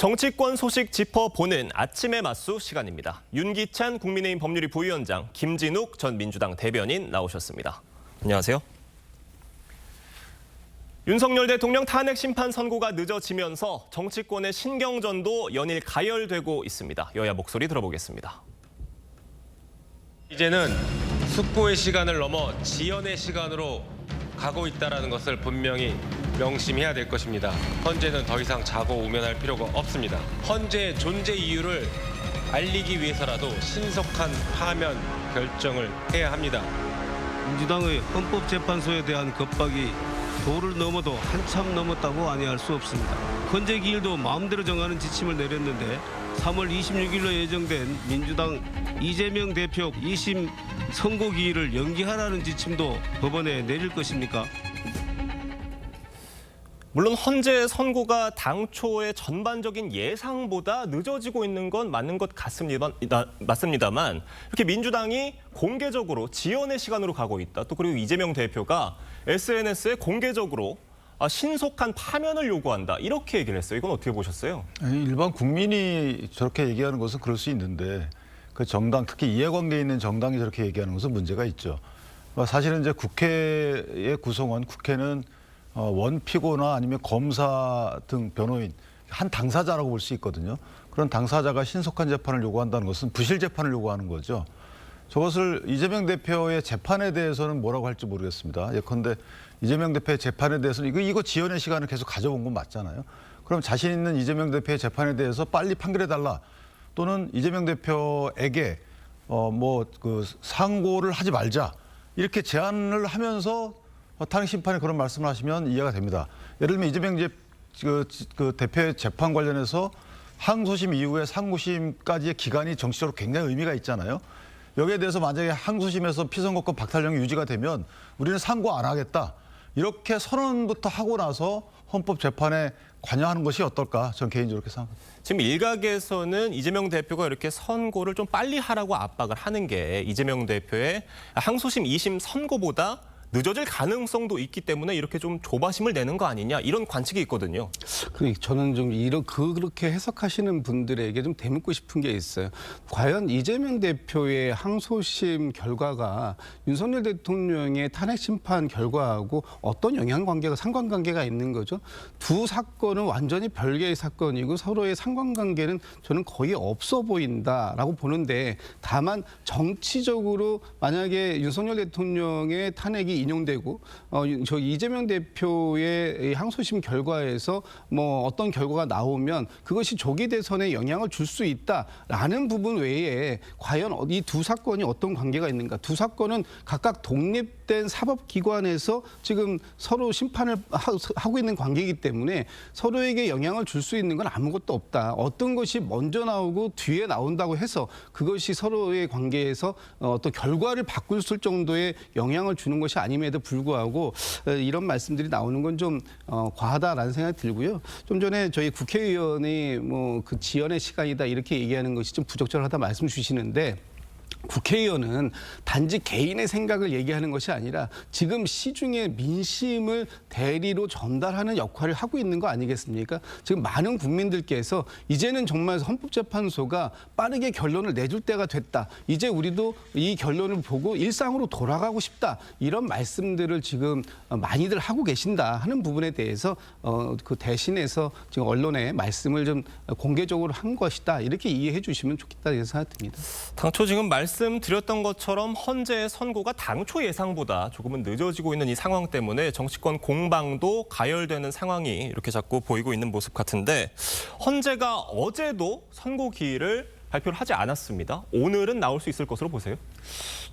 정치권 소식 짚어보는 아침의 맞수 시간입니다. 윤기찬 국민의힘 법률위 부위원장, 김진욱 전 민주당 대변인 나오셨습니다. 안녕하세요. 윤석열 대통령 탄핵 심판 선고가 늦어지면서 정치권의 신경전도 연일 가열되고 있습니다. 여야 목소리 들어보겠습니다. 이제는 숙고의 시간을 넘어 지연의 시간으로 가고 있다는 것을 분명히 명심해야 될 것입니다. 헌재는 더 이상 자고 우면할 필요가 없습니다. 헌재의 존재 이유를 알리기 위해서라도 신속한 파면 결정을 해야 합니다. 민주당의 헌법재판소에 대한 겁박이 도를 넘어도 한참 넘었다고 아니할 수 없습니다. 헌재 기일도 마음대로 정하는 지침을 내렸는데 3월 26일로 예정된 민주당 이재명 대표 2심 선고 기일을 연기하라는 지침도 법원에 내릴 것입니까? 물론 헌재 선고가 당초의 전반적인 예상보다 늦어지고 있는 건 맞는 것 맞습니다만 이렇게 민주당이 공개적으로 지연의 시간으로 가고 있다. 또 그리고 이재명 대표가 SNS에 공개적으로 신속한 파면을 요구한다. 이렇게 얘기를 했어요. 이건 어떻게 보셨어요? 아니, 일반 국민이 저렇게 얘기하는 것은 그럴 수 있는데 그 정당, 특히 이해관계에 있는 정당이 저렇게 얘기하는 것은 문제가 있죠. 사실은 이제 국회의 구성원, 국회는 원피고나 아니면 검사 등 변호인, 한 당사자라고 볼 수 있거든요. 그런 당사자가 신속한 재판을 요구한다는 것은 부실 재판을 요구하는 거죠. 저것을 이재명 대표의 재판에 대해서는 뭐라고 할지 모르겠습니다. 예컨대 이재명 대표의 재판에 대해서는 이거 지연의 시간을 계속 가져온 건 맞잖아요. 그럼 자신 있는 이재명 대표의 재판에 대해서 빨리 판결해달라. 또는 이재명 대표에게 상고를 하지 말자. 이렇게 제안을 하면서 탄핵 심판에 그런 말씀을 하시면 이해가 됩니다. 예를 들면 이재명 대표의 재판 관련해서 항소심 이후에 상고심까지의 기간이 정치적으로 굉장히 의미가 있잖아요. 여기에 대해서 만약에 항소심에서 피선거권 박탈령이 유지가 되면 우리는 상고 안 하겠다. 이렇게 선언부터 하고 나서 헌법재판에 관여하는 것이 어떨까? 저는 개인적으로 그렇게 생각합니다. 지금 일각에서는 이재명 대표가 이렇게 선고를 좀 빨리 하라고 압박을 하는 게 이재명 대표의 항소심 2심 선고보다 늦어질 가능성도 있기 때문에 이렇게 좀 조바심을 내는 거 아니냐 이런 관측이 있거든요. 저는 좀 그렇게 해석하시는 분들에게 좀 되묻고 싶은 게 있어요. 과연 이재명 대표의 항소심 결과가 윤석열 대통령의 탄핵 심판 결과하고 어떤 상관관계가 있는 거죠? 두 사건은 완전히 별개의 사건이고 서로의 상관관계는 저는 거의 없어 보인다라고 보는데, 다만 정치적으로 만약에 윤석열 대통령의 탄핵이 인용되고 저 이재명 대표의 항소심 결과에서 어떤 결과가 나오면 그것이 조기 대선에 영향을 줄 수 있다라는 부분 외에 과연 이 두 사건이 어떤 관계가 있는가? 두 사건은 각각 독립된 사법기관에서 지금 서로 심판을 하고 있는 관계이기 때문에 서로에게 영향을 줄 수 있는 건 아무것도 없다. 어떤 것이 먼저 나오고 뒤에 나온다고 해서 그것이 서로의 관계에서 어떤 결과를 바꿀 정도의 영향을 주는 것이 아님에도 불구하고 이런 말씀들이 나오는 건 좀 과하다라는 생각이 들고요. 좀 전에 저희 국회의원이 그 지연의 시간이다 이렇게 얘기하는 것이 좀 부적절하다 말씀 주시는데, 국회의원은 단지 개인의 생각을 얘기하는 것이 아니라 지금 시중의 민심을 대리로 전달하는 역할을 하고 있는 거 아니겠습니까? 지금 많은 국민들께서 이제는 정말 헌법재판소가 빠르게 결론을 내줄 때가 됐다. 이제 우리도 이 결론을 보고 일상으로 돌아가고 싶다. 이런 말씀들을 지금 많이들 하고 계신다 하는 부분에 대해서 그 대신해서 지금 언론에 말씀을 좀 공개적으로 한 것이다. 이렇게 이해해 주시면 좋겠다 생각됩니다. 당초 지금 말씀드렸던 것처럼 헌재의 선고가 당초 예상보다 조금은 늦어지고 있는 이 상황 때문에 정치권 공방도 가열되는 상황이 이렇게 자꾸 보이고 있는 모습 같은데, 헌재가 어제도 선고 기일을 발표를 하지 않았습니다. 오늘은 나올 수 있을 것으로 보세요?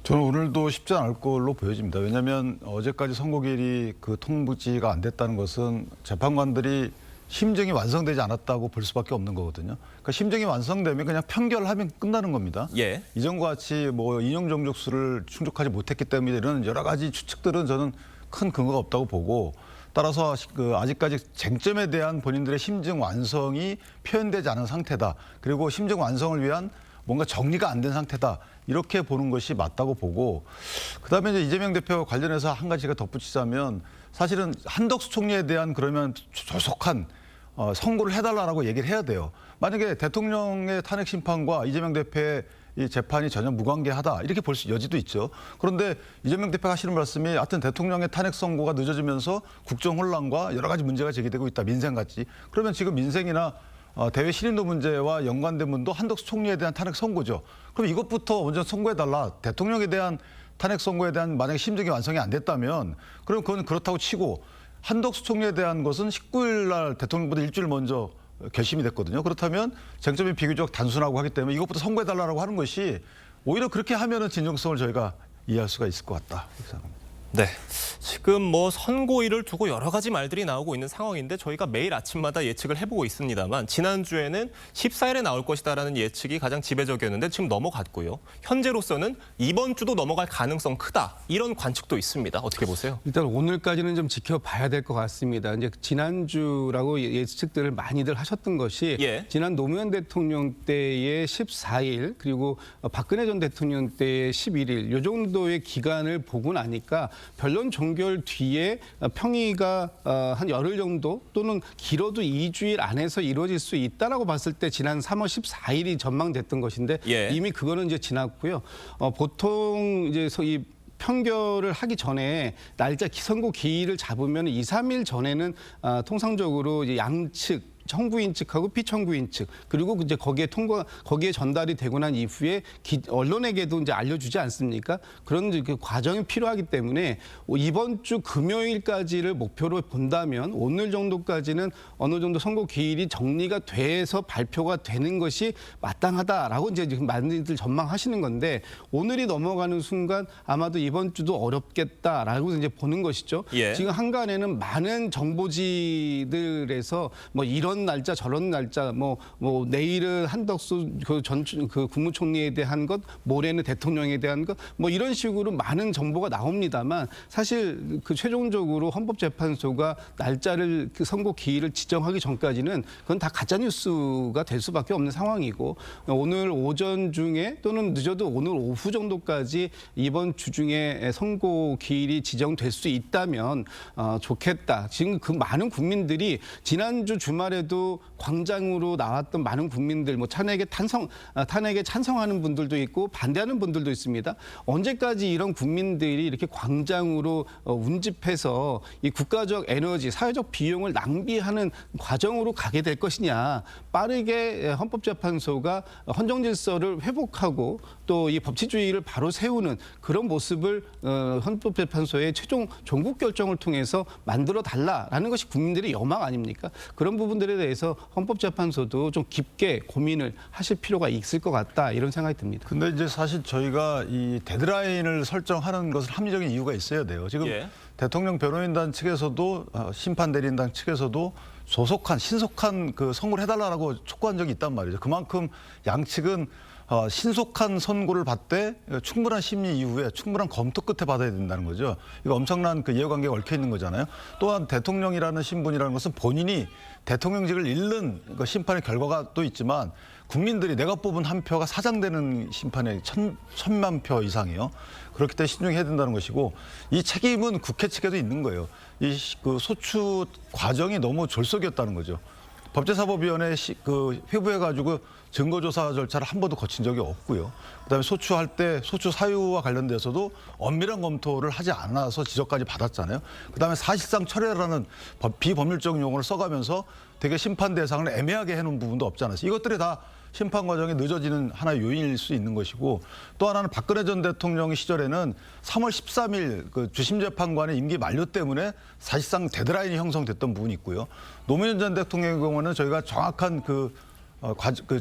저는 오늘도 쉽지 않을 걸로 보여집니다. 왜냐하면 어제까지 선고 기일이 통지가 안 됐다는 것은 재판관들이 심증이 완성되지 않았다고 볼 수밖에 없는 거거든요. 그러니까 심증이 완성되면 그냥 판결하면 끝나는 겁니다. 예. 이전과 같이 인용 정족수를 충족하지 못했기 때문에 이런 여러 가지 추측들은 저는 큰 근거가 없다고 보고, 따라서 아직까지 쟁점에 대한 본인들의 심증 완성이 표현되지 않은 상태다. 그리고 심증 완성을 위한 뭔가 정리가 안 된 상태다. 이렇게 보는 것이 맞다고 보고, 그다음에 이제 이재명 대표 관련해서 한 가지가 덧붙이자면, 사실은 한덕수 총리에 대한 그러면 조속한 선고를 해달라고 얘기를 해야 돼요. 만약에 대통령의 탄핵 심판과 이재명 대표의 이 재판이 전혀 무관계하다 이렇게 볼 수 여지도 있죠. 그런데 이재명 대표가 하시는 말씀이 하여튼 대통령의 탄핵 선고가 늦어지면서 국정 혼란과 여러 가지 문제가 제기되고 있다. 민생같이. 그러면 지금 민생이나 대외 신인도 문제와 연관된 분도 한덕수 총리에 대한 탄핵 선고죠. 그럼 이것부터 먼저 선고해달라. 대통령에 대한 탄핵 선고에 대한 만약에 심증이 완성이 안 됐다면 그럼 그건 그렇다고 치고 한덕수 총리에 대한 것은 19일 날 대통령보다 일주일 먼저 결심이 됐거든요. 그렇다면 쟁점이 비교적 단순하고 하기 때문에 이것부터 선고해달라고 하는 것이 오히려 그렇게 하면은 진정성을 저희가 이해할 수가 있을 것 같다. 이렇게 생각합니다. 네, 지금 뭐 선고일을 두고 여러 가지 말들이 나오고 있는 상황인데 저희가 매일 아침마다 예측을 해보고 있습니다만 지난주에는 14일에 나올 것이다라는 예측이 가장 지배적이었는데 지금 넘어갔고요. 현재로서는 이번 주도 넘어갈 가능성 크다. 이런 관측도 있습니다. 어떻게 보세요? 일단 오늘까지는 좀 지켜봐야 될 것 같습니다. 이제 지난주라고 예측들을 많이들 하셨던 것이 예. 지난 노무현 대통령 때의 14일 그리고 박근혜 전 대통령 때의 11일 이 정도의 기간을 보고 나니까 변론 종결 뒤에 평의가 한 열흘 정도 또는 길어도 2주일 안에서 이루어질 수 있다라고 봤을 때 지난 3월 14일이 전망됐던 것인데 예. 이미 그거는 이제 지났고요. 보통 이제 이 판결을 하기 전에 날짜 선고 기일을 잡으면 2, 3일 전에는 통상적으로 이제 양측 청구인 측하고 피청구인 측 그리고 이제 거기에 전달이 되고 난 이후에 언론에게도 이제 알려주지 않습니까? 그런 그 과정이 필요하기 때문에 이번 주 금요일까지를 목표로 본다면 오늘 정도까지는 어느 정도 선고 기일이 정리가 돼서 발표가 되는 것이 마땅하다라고 이제 지금 많이들 전망하시는 건데 오늘이 넘어가는 순간 아마도 이번 주도 어렵겠다라고 이제 보는 것이죠. 예. 지금 한간에는 많은 정보지들에서 뭐 이런 날짜 저런 날짜 뭐 내일은 한덕수 그 국무총리에 대한 것 모레는 대통령에 대한 것 뭐 이런 식으로 많은 정보가 나옵니다만 사실 그 최종적으로 헌법재판소가 날짜를 그 선고 기일을 지정하기 전까지는 그건 다 가짜 뉴스가 될 수밖에 없는 상황이고 오늘 오전 중에 또는 늦어도 오늘 오후 정도까지 이번 주 중에 선고 기일이 지정될 수 있다면 좋겠다. 지금 그 많은 국민들이 지난주 주말에도 광장으로 나왔던 많은 국민들, 뭐 탄핵에 찬성하는 분들도 있고 반대하는 분들도 있습니다. 언제까지 이런 국민들이 이렇게 광장으로 운집해서 이 국가적 에너지, 사회적 비용을 낭비하는 과정으로 가게 될 것이냐? 빠르게 헌법재판소가 헌정 질서를 회복하고 또 이 법치주의를 바로 세우는 그런 모습을 헌법재판소의 최종 종국 결정을 통해서 만들어 달라라는 것이 국민들의 여망 아닙니까? 그런 부분들에 대해서 헌법재판소도 좀 깊게 고민을 하실 필요가 있을 것 같다 이런 생각이 듭니다. 근데 이제 사실 저희가 이 데드라인을 설정하는 것은 합리적인 이유가 있어야 돼요. 지금 예. 대통령 변호인단 측에서도 심판대리인단 측에서도 신속한 그 선고를 해달라고 촉구한 적이 있단 말이죠. 그만큼 양측은 신속한 선고를 받되 충분한 심리 이후에 충분한 검토 끝에 받아야 된다는 거죠. 이거 엄청난 그 이해관계가 얽혀 있는 거잖아요. 또한 대통령이라는 신분이라는 것은 본인이 대통령직을 잃는 그 심판의 결과가 또 있지만 국민들이 내가 뽑은 한 표가 사장되는 심판의 1,000만 표 이상이요. 그렇기 때문에 신중해야 된다는 것이고 이 책임은 국회 측에도 있는 거예요. 이 그 소추 과정이 너무 졸속이었다는 거죠. 법제사법위원회 회부해가지고 증거조사 절차를 한 번도 거친 적이 없고요. 그다음에 소추할 때 소추 사유와 관련돼서도 엄밀한 검토를 하지 않아서 지적까지 받았잖아요. 그다음에 사실상 철회라는 비법률적 용어를 써가면서 되게 심판 대상을 애매하게 해놓은 부분도 없지 않았어요. 이것들이 다 심판 과정이 늦어지는 하나의 요인일 수 있는 것이고 또 하나는 박근혜 전 대통령 시절에는 3월 13일 그 주심 재판관의 임기 만료 때문에 사실상 데드라인이 형성됐던 부분이 있고요. 노무현 전 대통령의 경우는 저희가 정확한 그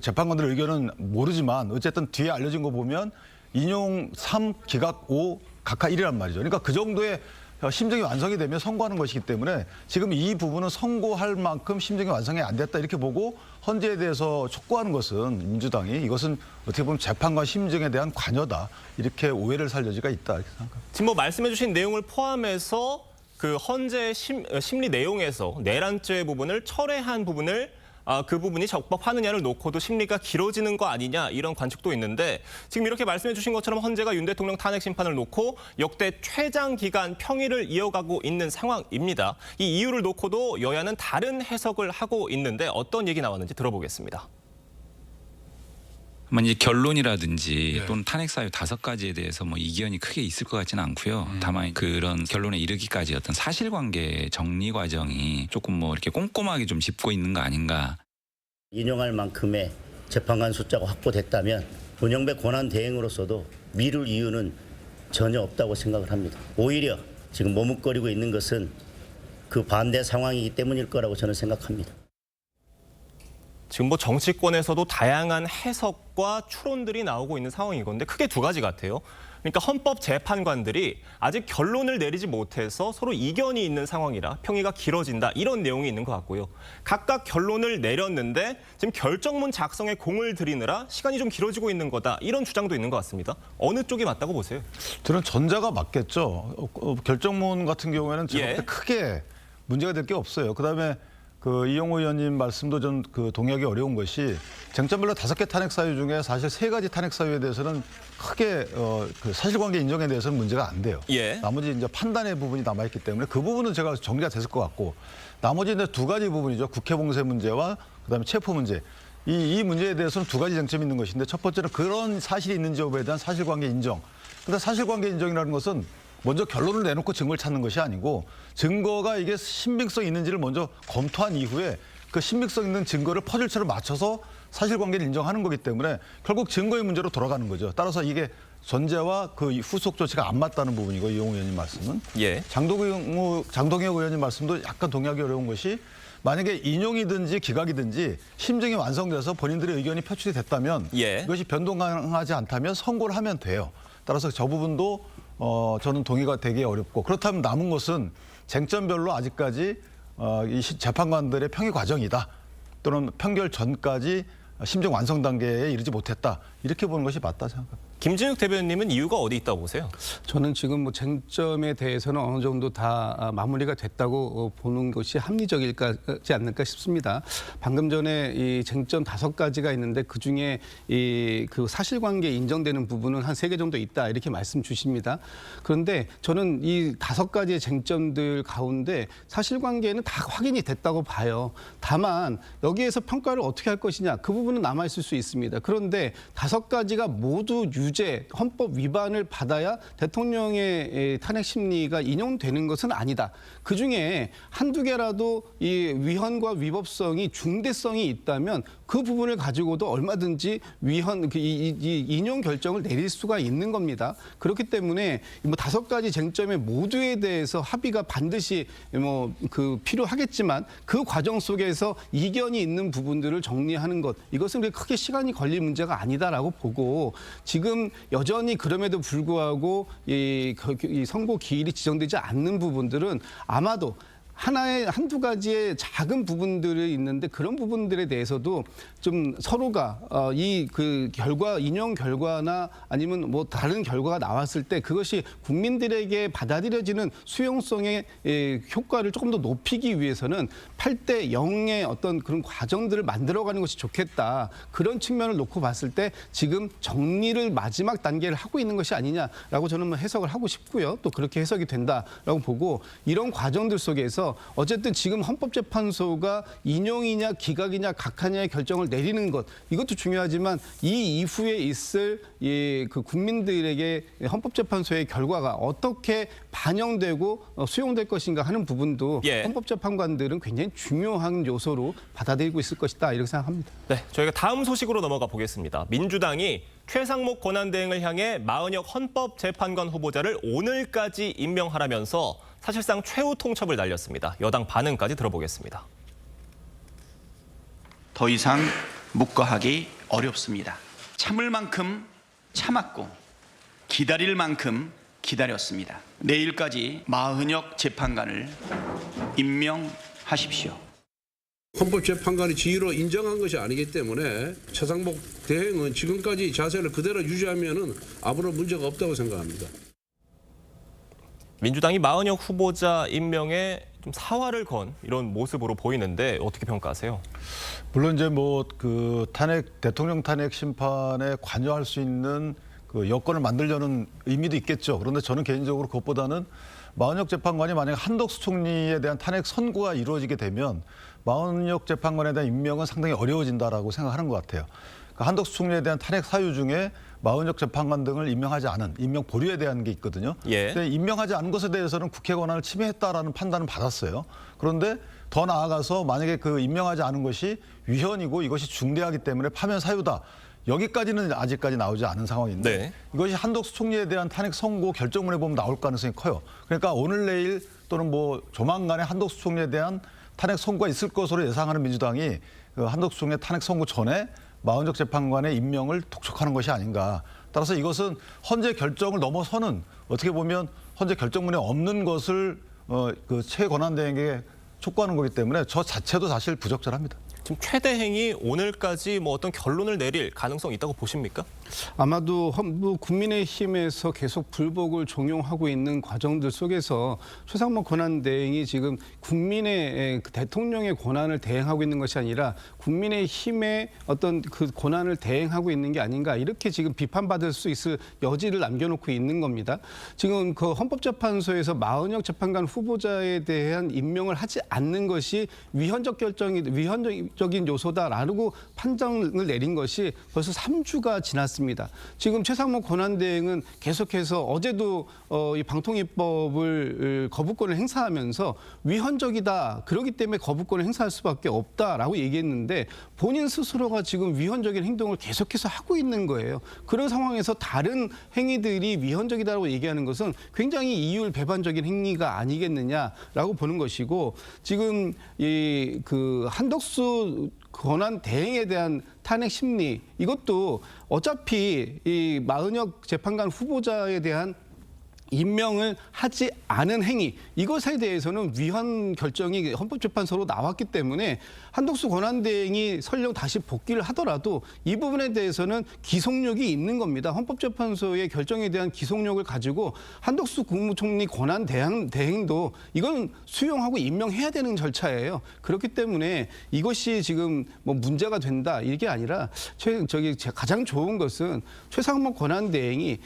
재판관들의 의견은 모르지만 어쨌든 뒤에 알려진 거 보면 인용 3, 기각 5, 각하 1이란 말이죠. 그러니까 그 정도의 심정이 완성이 되면 선고하는 것이기 때문에 지금 이 부분은 선고할 만큼 심정이 완성이 안 됐다 이렇게 보고 헌재에 대해서 촉구하는 것은 민주당이 이것은 어떻게 보면 재판관 심정에 대한 관여다 이렇게 오해를 살 여지가 있다 이렇게 생각합니다. 지금 뭐 말씀해주신 내용을 포함해서 그 헌재 심리 내용에서 내란죄 부분을 철회한 부분을 그 부분이 적법하느냐를 놓고도 심리가 길어지는 거 아니냐 이런 관측도 있는데 지금 이렇게 말씀해 주신 것처럼 헌재가 윤 대통령 탄핵 심판을 놓고 역대 최장 기간 평일을 이어가고 있는 상황입니다. 이 이유를 놓고도 여야는 다른 해석을 하고 있는데 어떤 얘기 나왔는지 들어보겠습니다. 이제 결론이라든지 또는 탄핵 사유 5가지에 대해서 뭐 이견이 크게 있을 것 같지는 않고요. 다만 그런 결론에 이르기까지 어떤 사실관계 정리 과정이 조금 뭐 이렇게 꼼꼼하게 좀 짚고 있는 거 아닌가. 인용할 만큼의 재판관 숫자가 확보됐다면 문영배 권한 대행으로서도 미룰 이유는 전혀 없다고 생각을 합니다. 오히려 지금 머뭇거리고 있는 것은 그 반대 상황이기 때문일 거라고 저는 생각합니다. 지금 뭐 정치권에서도 다양한 해석과 추론들이 나오고 있는 상황인 건데 크게 2가지 같아요. 그러니까 헌법 재판관들이 아직 결론을 내리지 못해서 서로 이견이 있는 상황이라 평의가 길어진다 이런 내용이 있는 것 같고요. 각각 결론을 내렸는데 지금 결정문 작성에 공을 들이느라 시간이 좀 길어지고 있는 거다 이런 주장도 있는 것 같습니다. 어느 쪽이 맞다고 보세요? 저는 전자가 맞겠죠. 결정문 같은 경우에는 제가 볼 때 크게 문제가 될 게 없어요. 그다음에 이용호 의원님 말씀도 좀 동의하기 어려운 것이 쟁점별로 5개 탄핵 사유 중에 사실 3가지 탄핵 사유에 대해서는 크게 그 사실관계 인정에 대해서는 문제가 안 돼요. 나머지 이제 판단의 부분이 남아있기 때문에 그 부분은 제가 정리가 됐을 것 같고 나머지 이제 2가지 부분이죠. 국회 봉쇄 문제와 그다음에 체포 문제. 이 문제에 대해서는 2가지 쟁점이 있는 것인데 첫 번째는 그런 사실이 있는지 여부에 대한 사실관계 인정. 근데 사실관계 인정이라는 것은 먼저 결론을 내놓고 증거를 찾는 것이 아니고 증거가 이게 신빙성 있는지를 먼저 검토한 이후에 그 신빙성 있는 증거를 퍼즐처럼 맞춰서 사실관계를 인정하는 거기 때문에 결국 증거의 문제로 돌아가는 거죠. 따라서 이게 전제와 그 후속 조치가 안 맞다는 부분이고 이용호 의원님 말씀은 장동혁 의원님 말씀도 약간 동의하기 어려운 것이 만약에 인용이든지 기각이든지 심증이 완성돼서 본인들의 의견이 표출이 됐다면 이것이 변동하지 않다면 선고를 하면 돼요. 따라서 저 부분도 저는 동의가 되기 어렵고 그렇다면 남은 것은 쟁점별로 아직까지 이 재판관들의 평의 과정이다. 또는 판결 전까지 심증 완성 단계에 이르지 못했다. 이렇게 보는 것이 맞다 생각합니다. 김진욱 대변인님은 이유가 어디 있다고 보세요? 저는 지금 뭐 쟁점에 대해서는 어느 정도 다 마무리가 됐다고 보는 것이 합리적일지 않을까 싶습니다. 방금 전에 이 쟁점 5가지가 있는데 그 중에 그 사실관계 인정되는 부분은 한 3개 정도 있다 이렇게 말씀 주십니다. 그런데 저는 이 5가지의 쟁점들 가운데 사실관계는 다 확인이 됐다고 봐요. 다만 여기에서 평가를 어떻게 할 것이냐 그 부분은 남아 있을 수 있습니다. 그런데 5가지가 모두 유죄, 헌법 위반을 받아야 대통령의 탄핵 심리가 인용되는 것은 아니다. 그중에 1~2개라도 이 위헌과 위법성이 중대성이 있다면 그 부분을 가지고도 얼마든지 이 인용 결정을 내릴 수가 있는 겁니다. 그렇기 때문에 뭐 5가지 쟁점의 모두에 대해서 합의가 반드시 필요하겠지만 그 과정 속에서 이견이 있는 부분들을 정리하는 것 이것은 크게 시간이 걸릴 문제가 아니다라고 보고 지금 여전히 그럼에도 불구하고 이 선고 기일이 지정되지 않는 부분들은 아마도 한두 가지의 작은 부분들이 있는데 그런 부분들에 대해서도 좀 서로가 인용 결과나 아니면 뭐 다른 결과가 나왔을 때 그것이 국민들에게 받아들여지는 수용성의 효과를 조금 더 높이기 위해서는 8대0의 어떤 그런 과정들을 만들어가는 것이 좋겠다. 그런 측면을 놓고 봤을 때 지금 정리를 마지막 단계를 하고 있는 것이 아니냐라고 저는 해석을 하고 싶고요. 또 그렇게 해석이 된다라고 보고 이런 과정들 속에서 어쨌든 지금 헌법재판소가 인용이냐 기각이냐 각하냐의 결정을 내리는 것 이것도 중요하지만 이 이후에 있을 그 국민들에게 헌법재판소의 결과가 어떻게 반영되고 수용될 것인가 하는 부분도 헌법재판관들은 굉장히 중요한 요소로 받아들이고 있을 것이다 이렇게 생각합니다. 네, 저희가 다음 소식으로 넘어가 보겠습니다. 민주당이 최상목 권한대행을 향해 마은혁 헌법재판관 후보자를 오늘까지 임명하라면서 사실상 최후 통첩을 날렸습니다. 여당 반응까지 들어보겠습니다. 더 이상 묵과하기 어렵습니다. 참을 만큼 참았고 기다릴 만큼 기다렸습니다. 내일까지 마은혁 재판관을 임명하십시오. 헌법재판관이 지위로 인정한 것이 아니기 때문에 최상목 대행은 지금까지 자세를 그대로 유지하면은 아무런 문제가 없다고 생각합니다. 민주당이 마은혁 후보자 임명에 좀 사활을 건 이런 모습으로 보이는데 어떻게 평가하세요? 물론 이제 뭐 그 대통령 탄핵 심판에 관여할 수 있는 그 여건을 만들려는 의미도 있겠죠. 그런데 저는 개인적으로 그것보다는 마은혁 재판관이 만약 한덕수 총리에 대한 탄핵 선고가 이루어지게 되면 마은혁 재판관에 대한 임명은 상당히 어려워진다라고 생각하는 것 같아요. 그러니까 한덕수 총리에 대한 탄핵 사유 중에 마은혁 재판관 등을 임명하지 않은 임명 보류에 대한 게 있거든요. 예. 근데 임명하지 않은 것에 대해서는 국회 권한을 침해했다라는 판단을 받았어요. 그런데 더 나아가서 만약에 그 임명하지 않은 것이 위헌이고 이것이 중대하기 때문에 파면 사유다. 여기까지는 아직까지 나오지 않은 상황인데 네. 이것이 한덕수 총리에 대한 탄핵 선고 결정문에 보면 나올 가능성이 커요. 그러니까 오늘 내일 또는 뭐 조만간에 한덕수 총리에 대한 탄핵 선고가 있을 것으로 예상하는 민주당이 그 한덕수 총리의 탄핵 선고 전에 마은혁 재판관의 임명을 독촉하는 것이 아닌가. 따라서 이것은 헌재 결정을 넘어서는 어떻게 보면 헌재 결정문에 없는 것을 그 최권한대행에게 촉구하는 거기 때문에 저 자체도 사실 부적절합니다. 지금 최대행이 오늘까지 뭐 어떤 결론을 내릴 가능성이 있다고 보십니까? 아마도 국민의힘에서 계속 불복을 종용하고 있는 과정들 속에서 최상목 권한대행이 지금 국민의 그 대통령의 권한을 대행하고 있는 것이 아니라 국민의힘의 어떤 그 권한을 대행하고 있는 게 아닌가 이렇게 지금 비판받을 수 있을 여지를 남겨놓고 있는 겁니다. 지금 그 헌법재판소에서 마은혁 재판관 후보자에 대한 임명을 하지 않는 것이 위헌적인 요소다라고 판정을 내린 것이 벌써 3주가 지났습니다. 지금 최상목 권한대행은 계속해서 어제도 이 방통위법을 거부권을 행사하면서 위헌적이다. 그렇기 때문에 거부권을 행사할 수밖에 없다라고 얘기했는데 본인 스스로가 지금 위헌적인 행동을 계속해서 하고 있는 거예요. 그런 상황에서 다른 행위들이 위헌적이다라고 얘기하는 것은 굉장히 이율 배반적인 행위가 아니겠느냐라고 보는 것이고 지금 이 그 한덕수 권한 대행에 대한 탄핵 심리 이것도 어차피 이 마은혁 재판관 후보자에 대한 임명을 하지 않은 행위 이것에 대해서는 위헌 결정이 헌법재판소로 나왔기 때문에 한덕수 권한대행이 설령 다시 복귀를 하더라도 이 부분에 대해서는 기속력이 있는 겁니다. 헌법재판소의 결정에 대한 기속력을 가지고 한덕수 국무총리 권한 대행도 이건 수용하고 임명해야 되는 절차예요. 그렇기 때문에 이것이 지금 뭐 문제가 된다 이게 아니라 가장 좋은 것은 최상목 권한대행이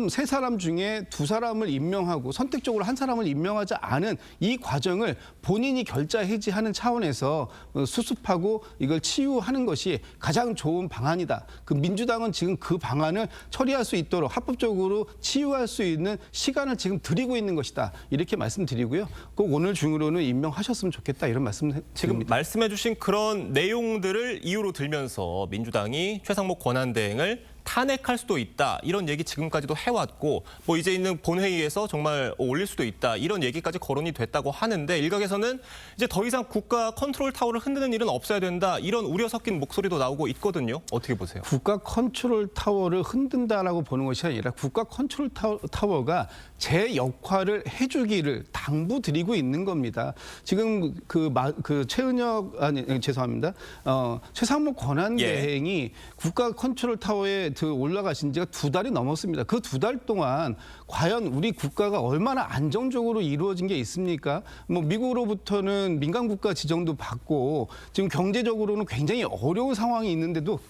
세 사람 중에 두 사람을 임명하고 선택적으로 한 사람을 임명하지 않은 이 과정을 본인이 결자 해지하는 차원에서 수습하고 이걸 치유하는 것이 가장 좋은 방안이다. 그 민주당은 지금 그 방안을 처리할 수 있도록 합법적으로 치유할 수 있는 시간을 지금 드리고 있는 것이다. 이렇게 말씀드리고요. 꼭 오늘 중으로는 임명하셨으면 좋겠다. 이런 말씀 드립니다. 지금 말씀해 주신 그런 내용들을 이유로 들면서 민주당이 최상목 권한대행을 탄핵할 수도 있다. 이런 얘기 지금까지도 해왔고 뭐 이제 있는 본회의에서 정말 올릴 수도 있다. 이런 얘기까지 거론이 됐다고 하는데 일각에서는 이제 더 이상 국가 컨트롤 타워를 흔드는 일은 없어야 된다. 이런 우려 섞인 목소리도 나오고 있거든요. 어떻게 보세요? 국가 컨트롤 타워를 흔든다라고 보는 것이 아니라 국가 컨트롤 타워가 제 역할을 해주기를 당부드리고 있는 겁니다. 지금 최상목 권한대행이 국가 컨트롤 타워에 올라가신 지가 2달이 넘었습니다. 그 2달 동안 과연 우리 국가가 얼마나 안정적으로 이루어진 게 있습니까? 뭐 미국으로부터는 민간 국가 지정도 받고 지금 경제적으로는 굉장히 어려운 상황이 있는데도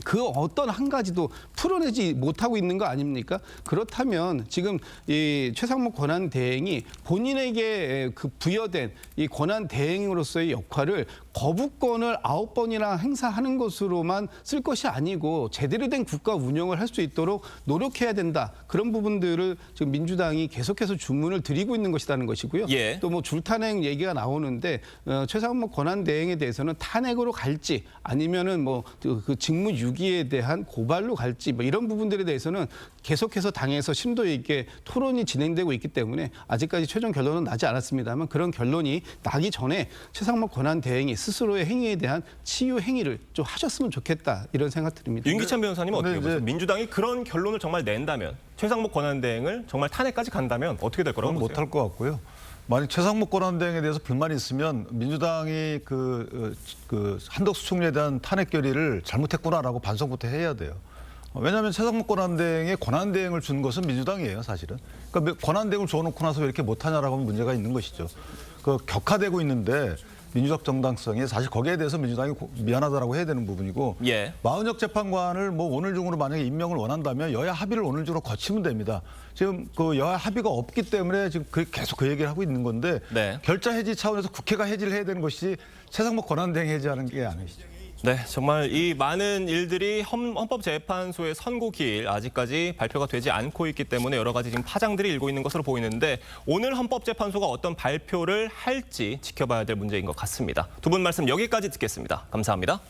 그 어떤 한 가지도 풀어내지 못하고 있는 거 아닙니까? 그렇다면 지금 이 최상목 권한대행이 본인에게 그 부여된 이 권한대행으로서의 역할을 거부권을 9번이나 행사하는 것으로만 쓸 것이 아니고 제대로 된 국가 운영을 할 수 있도록 노력해야 된다. 그런 부분들을 지금 민주당이 계속해서 주문을 드리고 있는 것이라는 것이고요. 예. 또 뭐 줄탄핵 얘기가 나오는데 최상목 권한대행에 대해서는 탄핵으로 갈지 아니면은 뭐 그 직무유기에 대한 고발로 갈지 뭐 이런 부분들에 대해서는 계속해서 당에서 심도 있게 토론이 진행되고 있기 때문에 아직까지 최종 결론은 나지 않았습니다만 그런 결론이 나기 전에 최상목 권한대행이 스스로의 행위에 대한 치유 행위를 좀 하셨으면 좋겠다 이런 생각 드립니다. 윤기찬 변호사님은 어떻게 근데 보세요? 민주당이 그런 결론을 정말 낸다면 최상목 권한대행을 정말 탄핵까지 간다면 어떻게 될 거라고 보세요? 못할 것 같고요. 만약 최상목 권한대행에 대해서 불만이 있으면 민주당이 그 한덕수 총리에 대한 탄핵 결의를 잘못했구나라고 반성부터 해야 돼요. 왜냐하면 최상목 권한대행에 권한대행을 준 것은 민주당이에요, 사실은. 그러니까 권한대행을 줘놓고 나서 왜 이렇게 못하냐라고 하면 문제가 있는 것이죠. 그 격화되고 있는데 민주적 정당성에 사실 거기에 대해서 민주당이 미안하다라고 해야 되는 부분이고 예. 마은혁 재판관을 뭐 오늘 중으로 만약에 임명을 원한다면 여야 합의를 오늘 중으로 거치면 됩니다. 지금 그 여야 합의가 없기 때문에 지금 계속 그 얘기를 하고 있는 건데 네. 결자 해지 차원에서 국회가 해지를 해야 되는 것이 최상목 권한대행 해지하는 게 아니시죠. 네, 정말 이 많은 일들이 헌법재판소의 선고기일 아직까지 발표가 되지 않고 있기 때문에 여러 가지 지금 파장들이 일고 있는 것으로 보이는데 오늘 헌법재판소가 어떤 발표를 할지 지켜봐야 될 문제인 것 같습니다. 두 분 말씀 여기까지 듣겠습니다. 감사합니다.